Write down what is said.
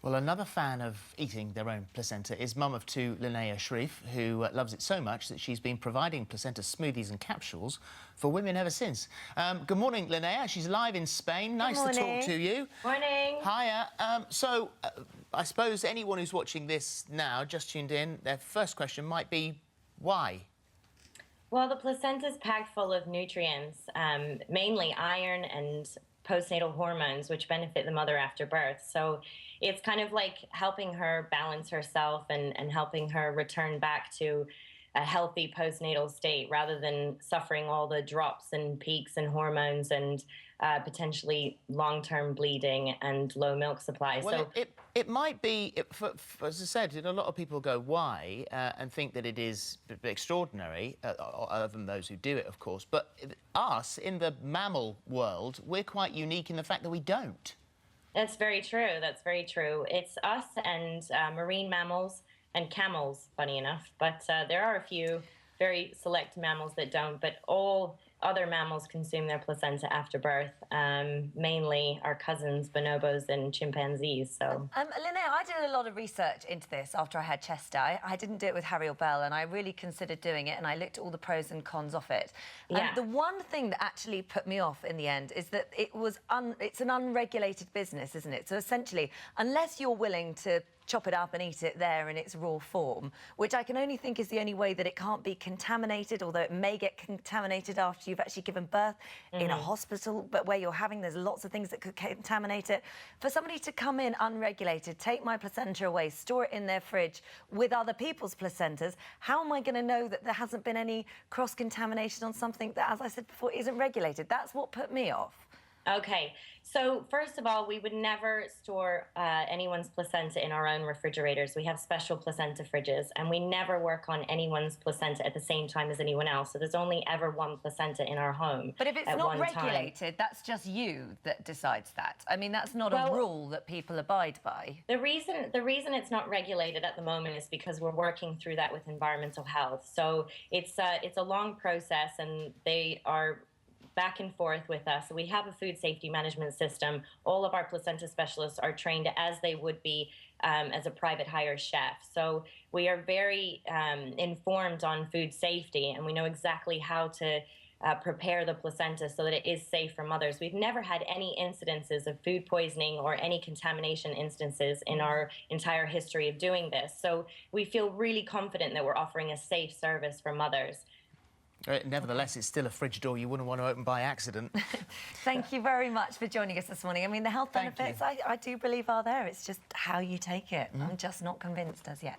Well, another fan of eating their own placenta is mum of two, Lynnea Shrie, who loves it so much that she's been providing placenta smoothies and capsules for women ever since. Good morning, Lynnea. She's live in Spain. Nice to talk to you. Morning. Hiya. I suppose anyone who's watching this now, just tuned in, their first question might be, why? Well, the placenta is packed full of nutrients, mainly iron and postnatal hormones, which benefit the mother after birth. So it's kind of like helping her balance herself and helping her return back to a healthy postnatal state rather than suffering all the drops and peaks and hormones and potentially long-term bleeding and low milk supply. Well, it might be, as I said, a lot of people go, why, and think that it is extraordinary, other than those who do it, of course. But us, in the mammal world, we're quite unique in the fact that we don't. That's very true. That's very true. It's us and marine mammals and camels, funny enough. But there are a few very select mammals that don't, but all other mammals consume their placenta after birth, mainly our cousins, bonobos and chimpanzees. So, Lynnea, I did a lot of research into this after I had Chester. I didn't do it with Harry or Belle, and I really considered doing it, and I looked at all the pros and cons of it. Yeah. The one thing that actually put me off in the end is that it's an unregulated business, isn't it? So essentially, unless you're willing to chop it up and eat it there in its raw form, which I can only think is the only way that it can't be contaminated, although it may get contaminated after you've actually given birth in a hospital, but where you're having, there's lots of things that could contaminate it. For somebody to come in unregulated, take my placenta away, store it in their fridge with other people's placentas, how am I going to know that there hasn't been any cross-contamination on something that, as I said before, isn't regulated? That's what put me off. Okay, so first of all, we would never store anyone's placenta in our own refrigerators. We have special placenta fridges, and we never work on anyone's placenta at the same time as anyone else. So there's only ever one placenta in our home. But if it's not regulated, that's just you that decides that. I mean, that's not a rule that people abide by. The reason it's not regulated at the moment is because we're working through that with environmental health. So it's a long process, and they are back and forth with us. We have a food safety management system. All of our placenta specialists are trained as they would be as a private hire chef. So we are very informed on food safety, and we know exactly how to prepare the placenta so that it is safe for mothers. We've never had any incidences of food poisoning or any contamination instances in our entire history of doing this. So we feel really confident that we're offering a safe service for mothers. Nevertheless, it's still a fridge door you wouldn't want to open by accident. Thank you very much for joining us this morning. I mean, the health benefits, I do believe are there. It's just how you take it. I'm just not convinced as yet.